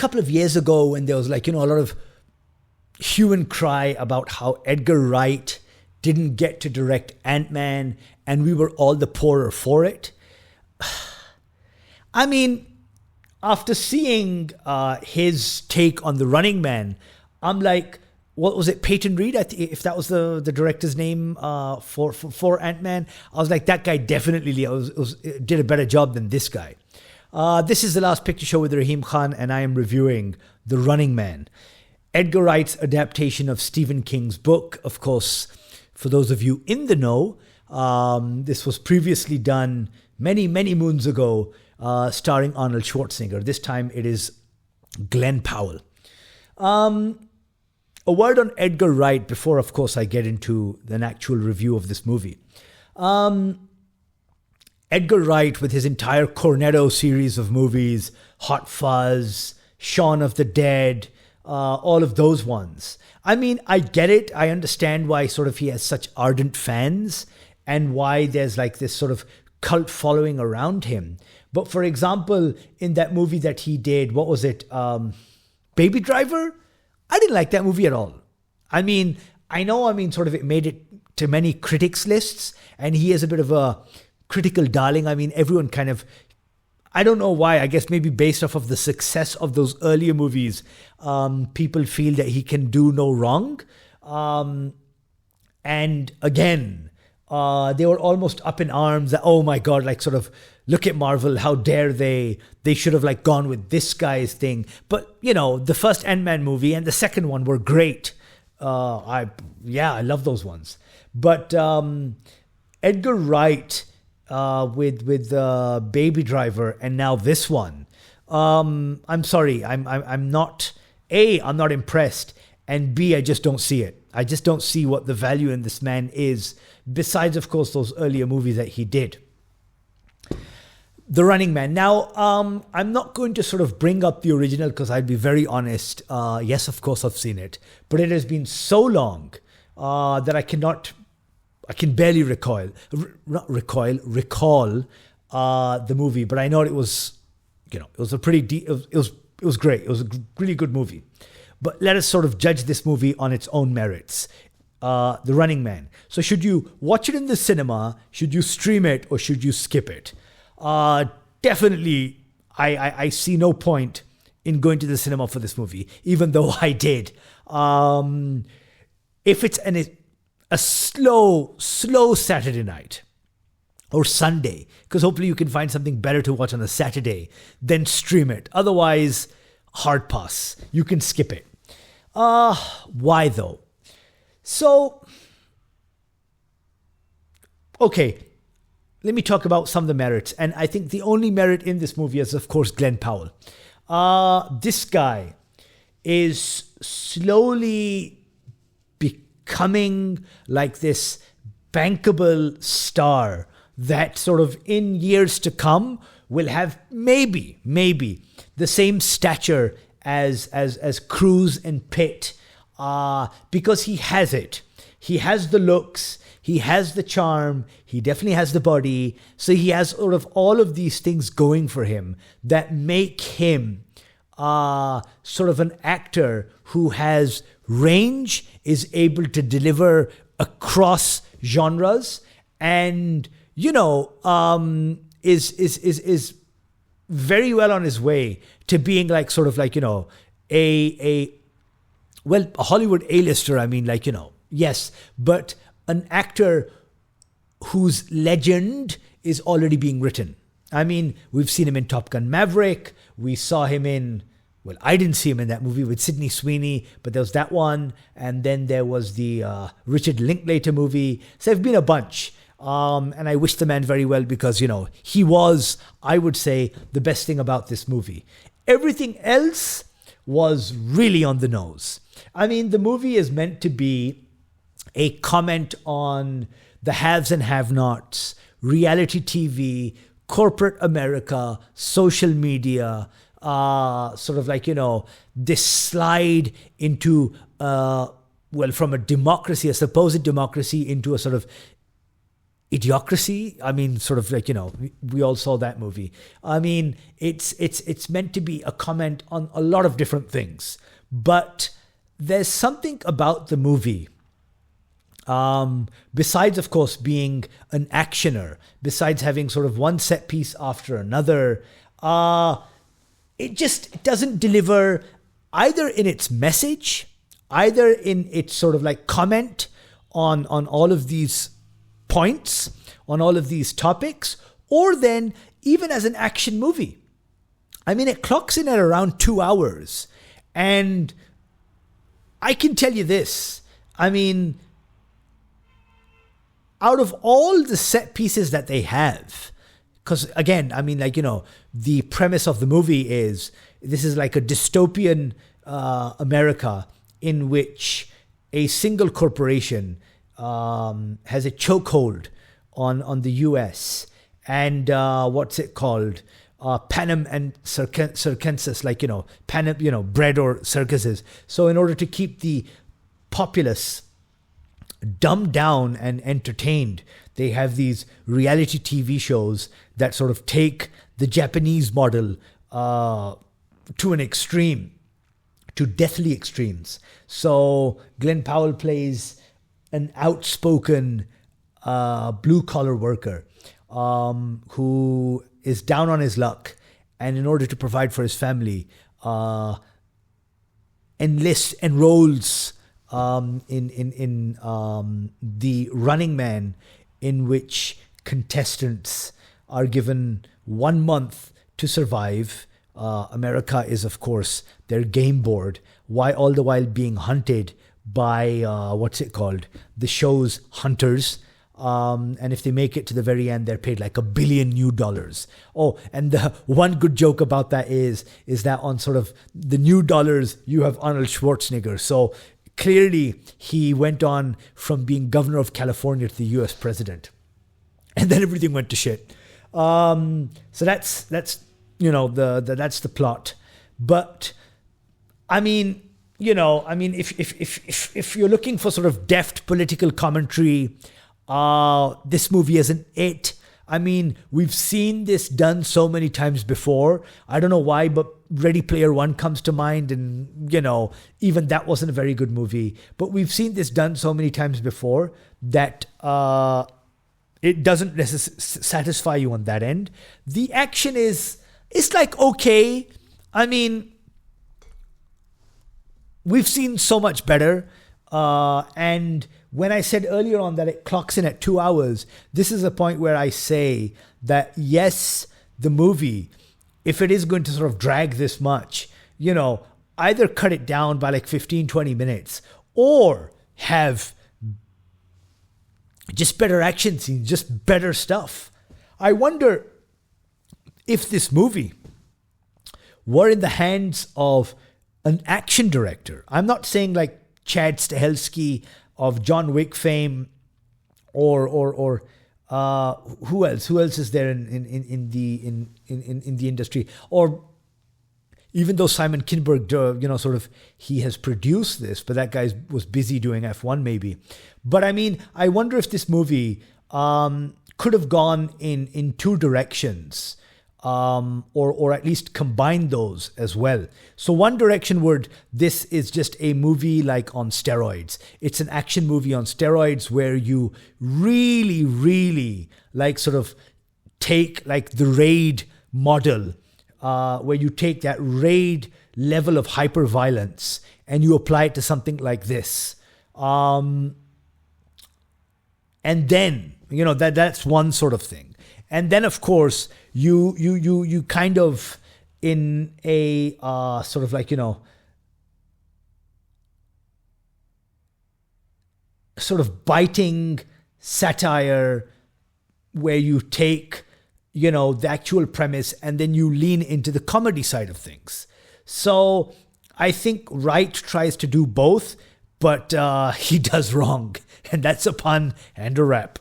couple of years ago when there was like, a lot of hue and cry about how Edgar Wright didn't get to direct Ant-Man and we were all the poorer for it. I mean, after seeing his take on The Running Man, I'm like, what was it, Peyton Reed? If that was the director's name for Ant-Man, I was like, that guy definitely did a better job than this guy. This is The Last Picture Show with A.Rahim Khan, and I am reviewing The Running Man, Edgar Wright's adaptation of Stephen King's book. Of course, for those of you in the know, this was previously done many, many moons ago, starring Arnold Schwarzenegger. This time it is Glen Powell. A word on Edgar Wright before, of course, I get into an actual review of this movie. Edgar Wright, with his entire Cornetto series of movies, Hot Fuzz, Shaun of the Dead, all of those ones. I mean, I get it. I understand why sort of he has such ardent fans and why there's like this sort of cult following around him. But for example, in that movie that he did, what was it? Baby Driver? I didn't like that movie at all. I mean, sort of it made it to many critics' lists, and he is a bit of a critical darling. I mean, everyone kind of, I don't know why, I guess maybe based off of the success of those earlier movies, people feel that he can do no wrong. And again, they were almost up in arms that, oh my God, like sort of, look at Marvel, how dare they? They should have like gone with this guy's thing. But, the first Ant-Man movie and the second one were great. I love those ones. But Edgar Wright with Baby Driver and now this one, I'm sorry, I'm not impressed, and B, I just don't see it. I just don't see what the value in this man is, besides, of course, those earlier movies that he did. The Running Man. Now, I'm not going to sort of bring up the original because I'd be very honest. Yes, of course, I've seen it. But it has been so long that I can barely recall the movie. But I know it was, it was a pretty, it was great. It was a really good movie. But let us sort of judge this movie on its own merits. The Running Man. So should you watch it in the cinema? Should you stream it? Or should you skip it? Definitely, I see no point in going to the cinema for this movie, even though I did. If it's a slow Saturday night or Sunday, because hopefully you can find something better to watch on a Saturday, then stream it. Otherwise, hard pass. You can skip it. Why though? So, okay. Let me talk about some of the merits. And I think the only merit in this movie is, of course, Glen Powell. This guy is slowly becoming like this bankable star that sort of in years to come will have maybe the same stature as Cruise and Pitt, because he has it. He has the looks. He has the charm. He definitely has the body. So he has sort of all of these things going for him that make him sort of an actor who has range, is able to deliver across genres, and is very well on his way to being like sort of like a Hollywood A-lister. I mean, yes, but an actor whose legend is already being written. I mean, we've seen him in Top Gun Maverick. We saw him in, well, I didn't see him in that movie with Sydney Sweeney, but there was that one. And then there was the Richard Linklater movie. So there've been a bunch. And I wish the man very well because, he was, I would say, the best thing about this movie. Everything else was really on the nose. I mean, the movie is meant to be a comment on the haves and have-nots, reality TV, corporate America, social media, sort of like, this slide into, from a democracy, a supposed democracy, into a sort of Idiocracy. I mean, sort of like, we all saw that movie. I mean, it's meant to be a comment on a lot of different things, but there's something about the movie, besides, of course, being an actioner, besides having sort of one set piece after another, it doesn't deliver either in its message, either in its sort of like comment on all of these points, on all of these topics, or then even as an action movie. I mean, it clocks in at around 2 hours. And I can tell you this, I mean, out of all the set pieces that they have, because again, I mean, like, the premise of the movie is this is like a dystopian America in which a single corporation has a chokehold on the US, and what's it called? Panem and circenses, like, Panem, bread or circuses. So in order to keep the populace dumbed down and entertained, they have these reality TV shows that sort of take the Japanese model to an extreme, to deathly extremes. So Glen Powell plays an outspoken blue-collar worker who is down on his luck, and in order to provide for his family, enrolls in the Running Man, in which contestants are given 1 month to survive. America is, of course, their game board, all the while being hunted by, the show's hunters. And if they make it to the very end, they're paid like $1 billion new. Oh, and the one good joke about that is that on sort of the new dollars, you have Arnold Schwarzenegger. So clearly he went on from being governor of California to the US president. And then everything went to shit. So that's that's the plot. But I mean, if you're looking for sort of deft political commentary, this movie isn't it. I mean, we've seen this done so many times before. I don't know why, but Ready Player One comes to mind, and, even that wasn't a very good movie. But we've seen this done so many times before that it doesn't satisfy you on that end. The action it's like, okay. I mean, we've seen so much better. And when I said earlier on that it clocks in at 2 hours, this is a point where I say that, yes, the movie, if it is going to sort of drag this much, either cut it down by like 15, 20 minutes, or have just better action scenes, just better stuff. I wonder if this movie were in the hands of an action director. I'm not saying like Chad Stahelski of John Wick fame, or who else? Who else is there in the industry? Or even though Simon Kinberg, sort of, he has produced this, but that guy was busy doing F1 maybe. But I mean, I wonder if this movie could have gone in two directions. Or at least combine those as well. So one direction this is just a movie like on steroids. It's an action movie on steroids where you really, really like sort of take like the Raid model, where you take that Raid level of hyper violence and you apply it to something like this. And then, that's one sort of thing. And then, of course, you kind of, in a sort of like, sort of biting satire, where you take, the actual premise and then you lean into the comedy side of things. So I think Wright tries to do both, but he does wrong. And that's a pun and a wrap.